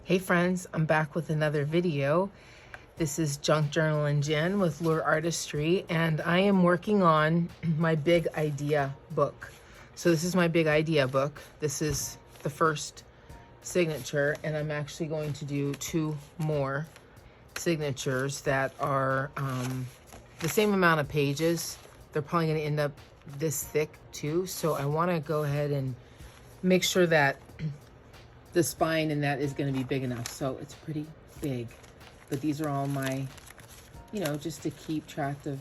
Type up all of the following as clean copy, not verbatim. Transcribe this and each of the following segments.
Hey friends, I'm back with another video. This is Junk Journal and Jen with Lure Artistry, and I am working on my big idea book. So this is my big idea book. This is the first signature, and I'm actually going to do 2 more signatures that are the same amount of pages. They're probably going to end up this thick too, so I want to go ahead and make sure that the spine and that is going to be big enough. So it's pretty big, but these are all my, you know, just to keep track of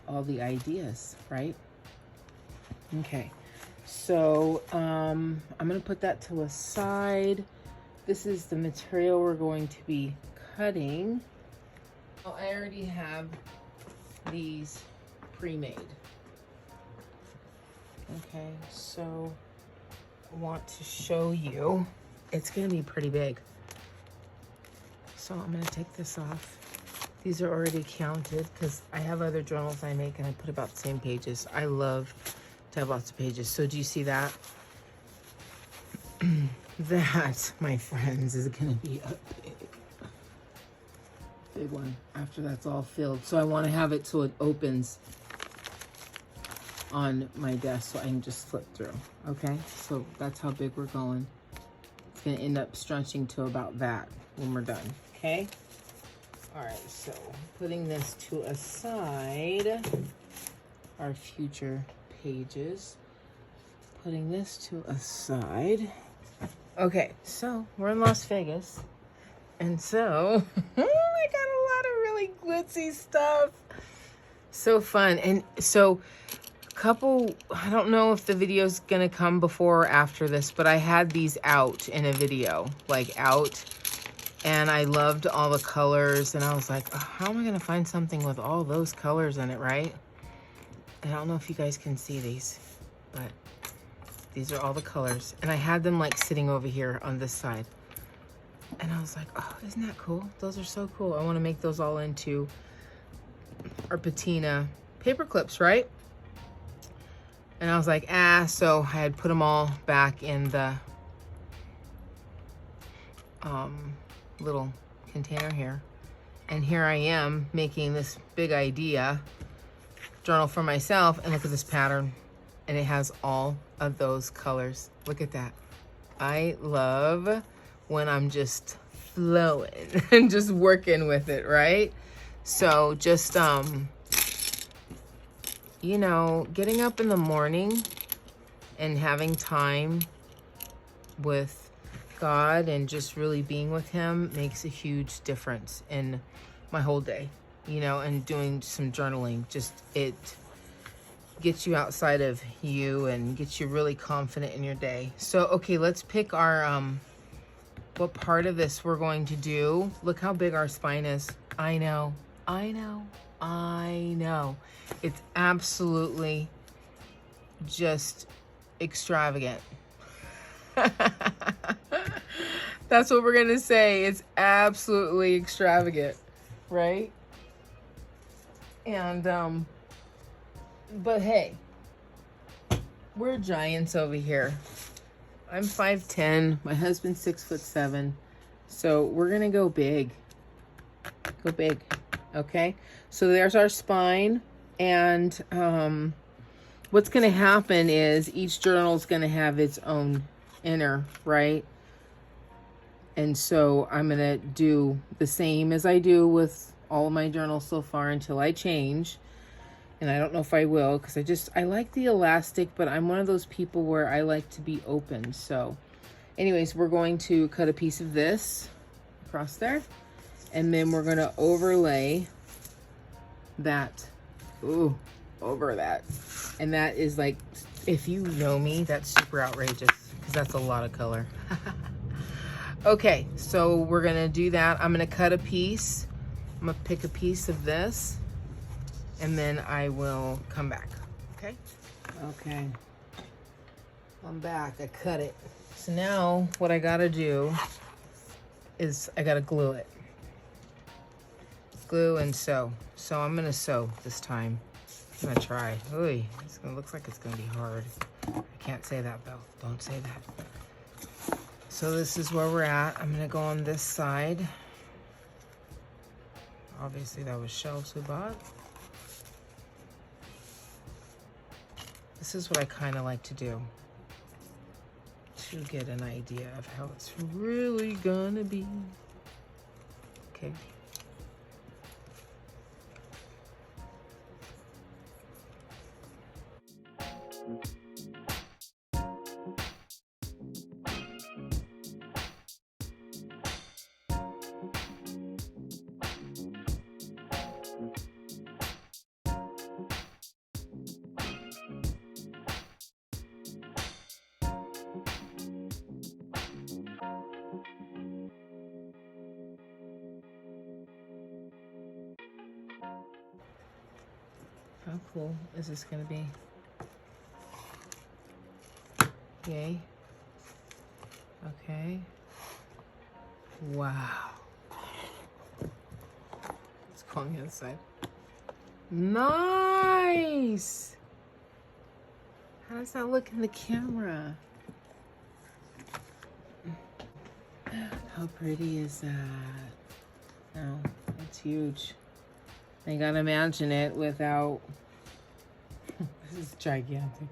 all the ideas, right? Okay, so I'm going to put that to a side. This is the material we're going to be cutting. Well, I already have these pre-made. Okay, so I want to show you, it's going to be pretty big. So I'm going to take this off. These are already counted because I have other journals I make and I put about the same pages. I love to have lots of pages. So do you see that? That, my friends, is going to be a big one after that's all filled. So I want to have it so it opens on my desk so I can just flip through. Okay, so that's how big we're going. It's going to end up stretching to about that when we're done. Okay, all right, so putting this to a side, our future pages, putting this to a side. Okay, so we're in Las Vegas, and so I got a lot of really glitzy stuff. So fun. And so I don't know if the video's gonna come before or after this, but I had these out in a video, like out, and I loved all the colors, and I was like, oh, how am I gonna find something with all those colors in it, right? And I don't know if you guys can see these, but these are all the colors, and I had them like sitting over here on this side, and I was like, oh, isn't that cool? Those are so cool. I want to make those all into our patina paper clips, right? And I was like, so I had put them all back in the little container here. And here I am making this big idea journal for myself, and look at this pattern. And it has all of those colors. Look at that. I love when I'm just flowing and just working with it, right? So just, you know, getting up in the morning and having time with God and just really being with him makes a huge difference in my whole day, you know, and doing some journaling. Just, it gets you outside of you and gets you really confident in your day. So, okay, let's pick our, what part of this we're going to do. Look how big our spine is. I know. It's absolutely just extravagant. That's what we're gonna say. It's absolutely extravagant, right? And but hey, we're giants over here. I'm 5'10", my husband's 6'7", so we're gonna go big. Go big. Okay, so there's our spine, and what's going to happen is each journal is going to have its own inner, right? And so I'm going to do the same as I do with all of my journals so far until I change. And I don't know if I will, because I like the elastic, but I'm one of those people where I like to be open. So anyways, we're going to cut a piece of this across there. And then we're going to overlay that, over that. And that is like, if you know me, that's super outrageous because that's a lot of color. Okay, so we're going to do that. I'm going to cut a piece. I'm going to pick a piece of this, and then I will come back, okay? Okay, I'm back. I cut it. So now what I got to do is I got to glue it. Glue and sew. So I'm gonna sew this time. I'm gonna try. Ooh, looks like it's gonna be hard. I can't say that, Belle. Don't say that. So this is where we're at. I'm gonna go on this side. Obviously that was shelves we bought. This is what I kind of like to do to get an idea of how it's really gonna be. Okay. How cool is this gonna be? Yay. Okay. Wow. It's going inside. Nice! How does that look in the camera? How pretty is that? Oh, it's huge. I gotta imagine it without... This is gigantic.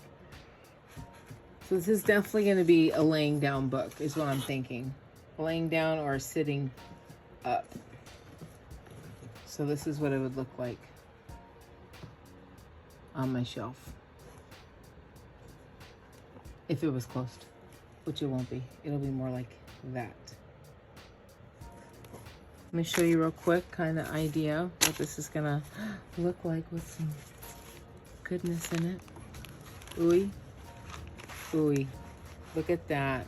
So this is definitely gonna be a laying down book, is what I'm thinking. Laying down or sitting up. So this is what it would look like on my shelf. If it was closed, which it won't be. It'll be more like that. Let me show you real quick, kind of idea what this is gonna look like with some goodness in it. Ooey, ooey, look at that.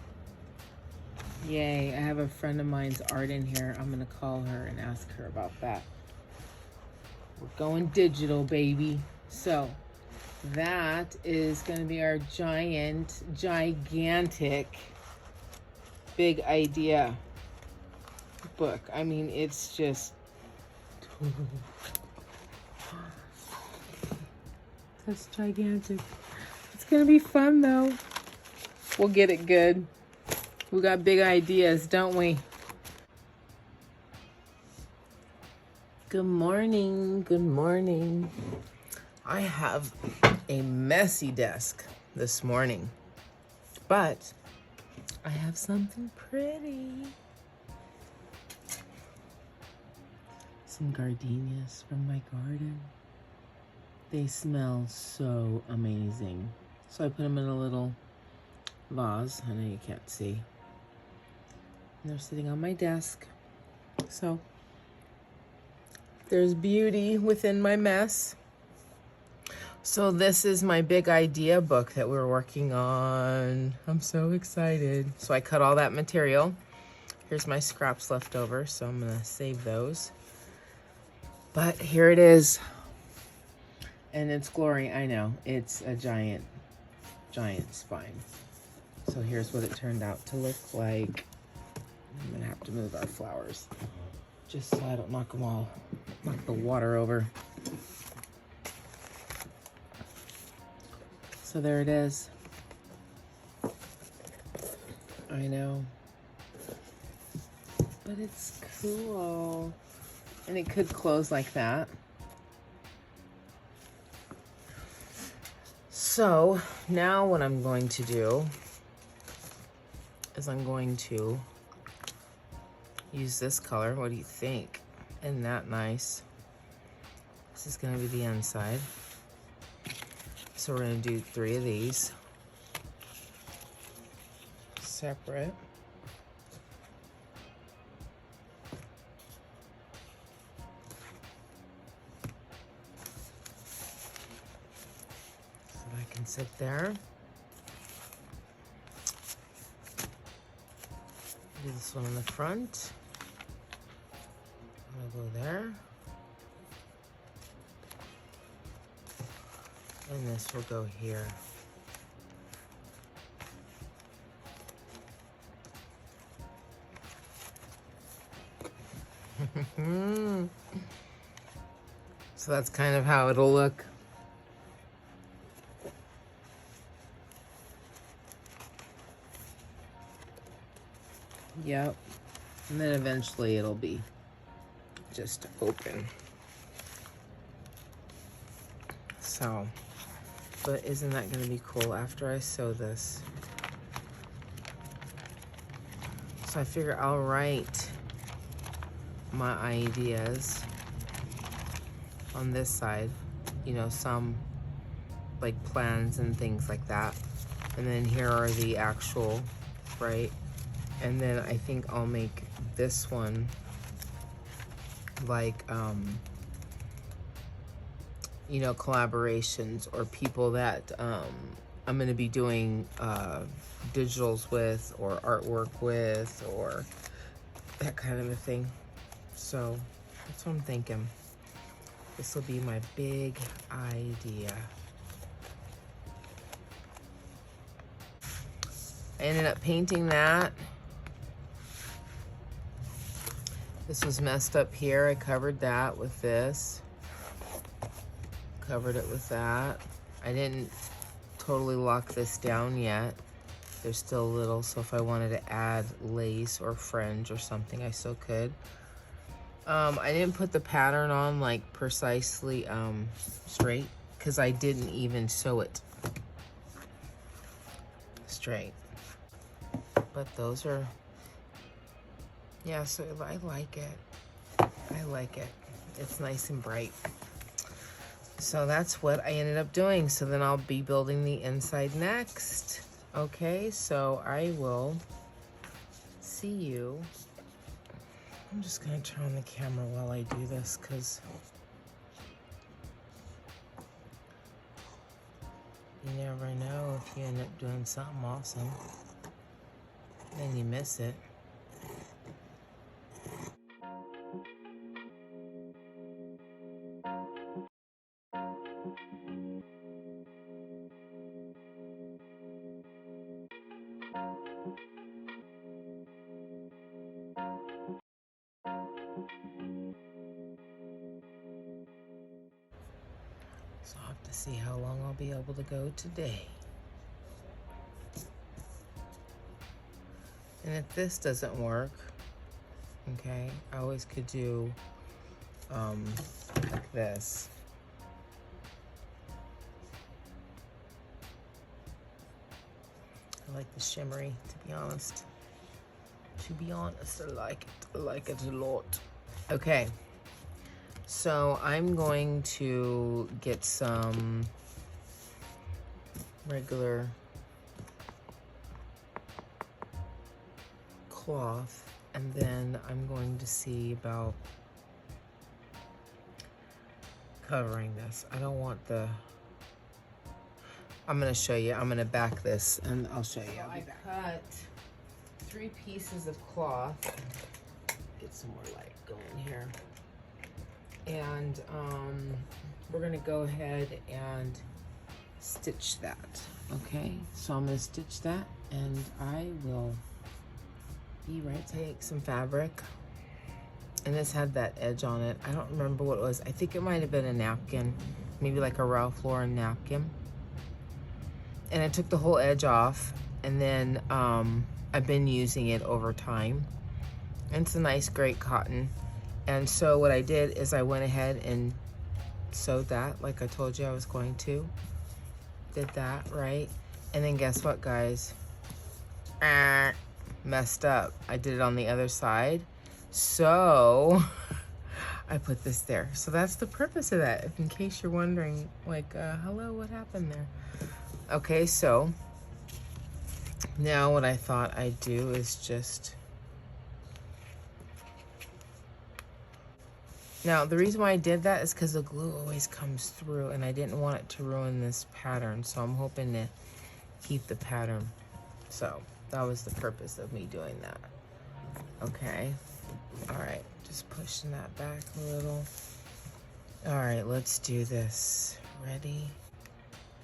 Yay, I have a friend of mine's art in here. I'm gonna call her and ask her about that. We're going digital, baby. So that is gonna be our gigantic, big idea book. I mean, it's just that's gigantic. It's gonna be fun though. We'll get it good. We got big ideas, don't we? Good morning, good morning. I have a messy desk this morning, but I have something pretty. Some gardenias from my garden. They smell so amazing. So I put them in a little vase. I know you can't see. And they're sitting on my desk. So there's beauty within my mess. So this is my big idea book that we're working on. I'm so excited. So I cut all that material. Here's my scraps left over, so I'm gonna save those. But here it is. And its glory, I know, it's a giant spine. So here's what it turned out to look like. I'm gonna have to move our flowers just so I don't knock the water over. So there it is. I know. But it's cool. And it could close like that. So now what I'm going to do is I'm going to use this color. What do you think? Isn't that nice? This is gonna be the inside. So we're gonna do 3 of these separate. So I can sit there. Do this one in the front. I'm gonna go there. And this will go here. So that's kind of how it'll look. Yep. And then eventually it'll be just open. So, but isn't that going to be cool after I sew this? So I figure I'll write my ideas on this side, you know, some like plans and things like that. And then here are the actual, right? And then I think I'll make this one like, you know, collaborations or people that I'm going to be doing digitals with or artwork with or that kind of a thing. So that's what I'm thinking. This will be my big idea. I ended up painting that. This was messed up here. I covered that with this. Covered it with that. I didn't totally lock this down yet. There's still a little, so if I wanted to add lace or fringe or something, I still could. I didn't put the pattern on like precisely straight because I didn't even sew it straight. But those are, yeah, so I like it. I like it. It's nice and bright. So that's what I ended up doing. So then I'll be building the inside next. Okay, so I will see you. I'm just gonna turn on the camera while I do this because you never know if you end up doing something awesome. Then you miss it. So I'll have to see how long I'll be able to go today. And if this doesn't work, okay, I always could do like this. I like the shimmery, to be honest. To be honest, I like it. I like it a lot. Okay, so I'm going to get some regular cloth, and then I'm going to see about covering this. I don't want the, I'm going to show you. I'm going to back this and I'll show you. I cut 3 pieces of cloth. Get some more light going here. And we're going to go ahead and stitch that. Okay, so I'm going to stitch that and I will be right. Take some fabric. And this had that edge on it. I don't remember what it was. I think it might have been a napkin, maybe like a Ralph Lauren napkin. And I took the whole edge off, and then I've been using it over time. And it's a nice, great cotton. And so what I did is I went ahead and sewed that like I told you I was going to. Did that, right? And then guess what, guys? Messed up. I did it on the other side. So I put this there. So that's the purpose of that, in case you're wondering, like, hello, what happened there? Okay, so now what I thought I'd do is just, now the reason why I did that is because the glue always comes through and I didn't want it to ruin this pattern. So I'm hoping to keep the pattern. So that was the purpose of me doing that. Okay. All right, just pushing that back a little. All right, let's do this. Ready?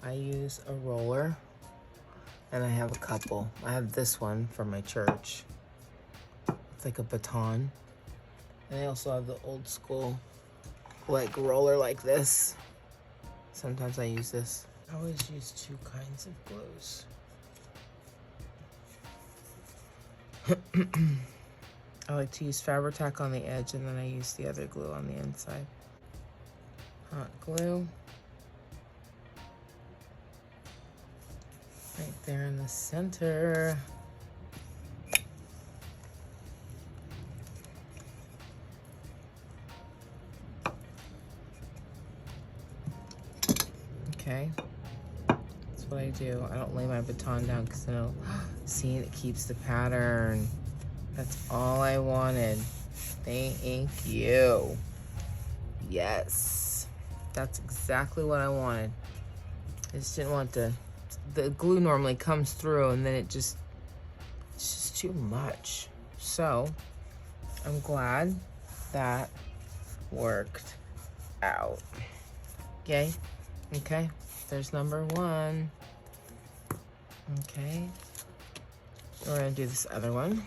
I use a roller, and I have a couple. I have this one from my church. It's like a baton. And I also have the old school, like, roller like this. Sometimes I use this. I always use 2 kinds of glues. I like to use FABRI-TAC on the edge, and then I use the other glue on the inside. Hot glue. Right there in the center. Okay. That's what I do. I don't lay my baton down because I know, see, it keeps the pattern. That's all I wanted. Thank you. Yes. That's exactly what I wanted. I just didn't want the glue normally comes through and then it's just too much. So I'm glad that worked out. Okay. Okay. There's number one. Okay. We're gonna do this other one.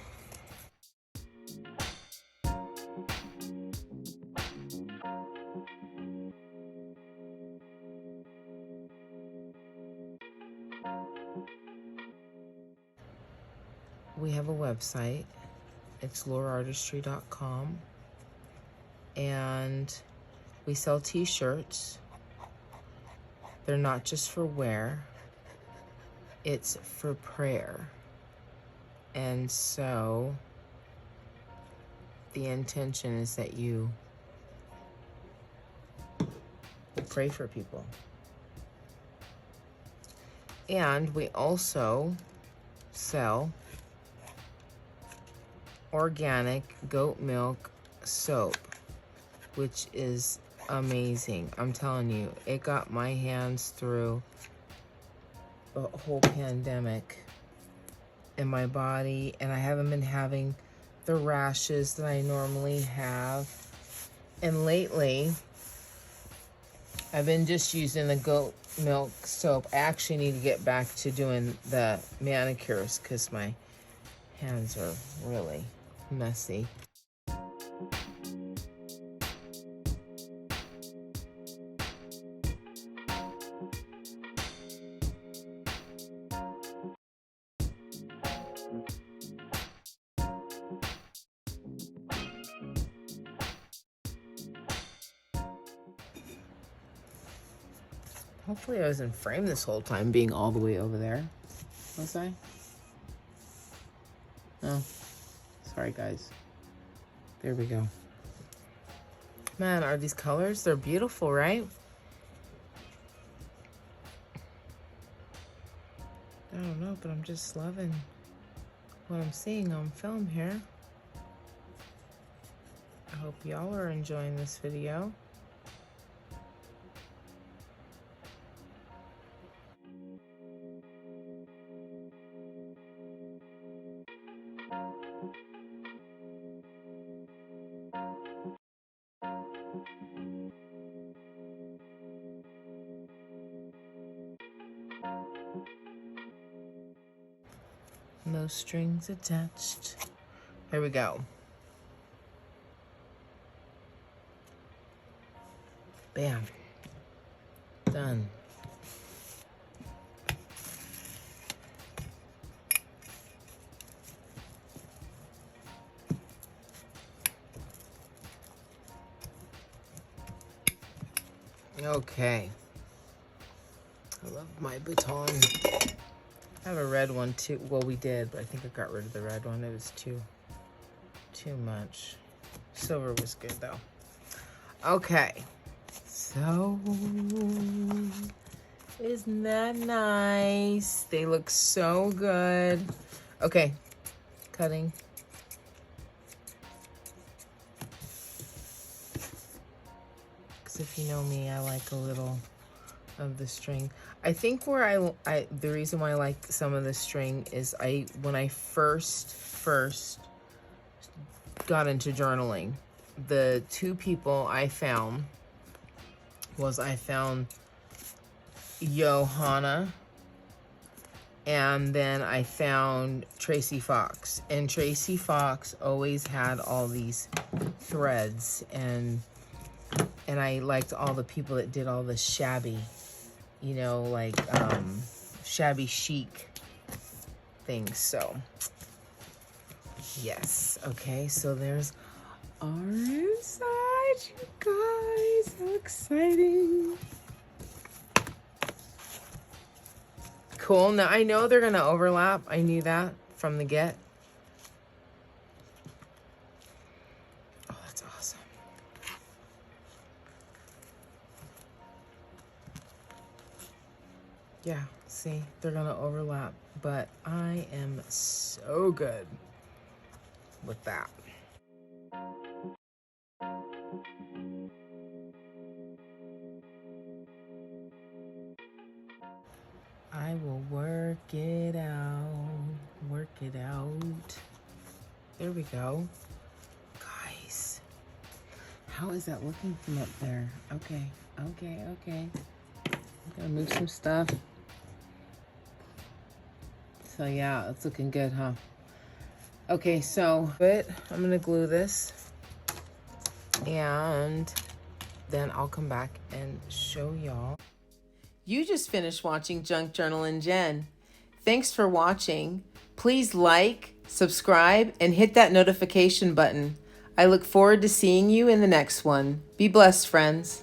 We have a website. It's lureartistry.com, and we sell t-shirts. They're not just for wear, it's for prayer. And so the intention is that you pray for people. And we also sell organic goat milk soap, which is amazing. I'm telling you, it got my hands through a whole pandemic in my body, and I haven't been having the rashes that I normally have. And lately, I've been just using the goat milk soap. I actually need to get back to doing the manicures because my hands are really messy. Hopefully I was in frame this whole time, being all the way over there. Was I? No. Sorry, guys. There we go. Man, are these colors? They're beautiful, right? I don't know, but I'm just loving what I'm seeing on film here. I hope y'all are enjoying this video. No strings attached. Here we go. Bam. Done. Okay. I love my baton. I have a red one too. Well, we did, but I think I got rid of the red one. It was too much. Silver was good though. Okay. So, isn't that nice? They look so good. Okay, cutting. Because if you know me, I like a little of the string. I think where the reason why I like some of the string is when I first got into journaling, the two people I found was Johanna, and then I found Tracy Fox. And Tracy Fox always had all these threads, and I liked all the people that did all the shabby, you know, like shabby chic things. So Yes. Okay, so there's our inside, you guys. How exciting. Cool. Now, I know they're going to overlap. I knew that from the get. Oh, that's awesome. Yeah, see, they're going to overlap. But I am so good with that. I will work it out. Work it out. There we go. Guys, how is that looking from up there? Okay, okay, okay. I'm gonna move some stuff. So yeah, it's looking good, huh? Okay, so I'm gonna glue this and then I'll come back and show y'all. You just finished watching Junk Journalin' Jen. Thanks for watching. Please like, subscribe, and hit that notification button. I look forward to seeing you in the next one. Be blessed, friends.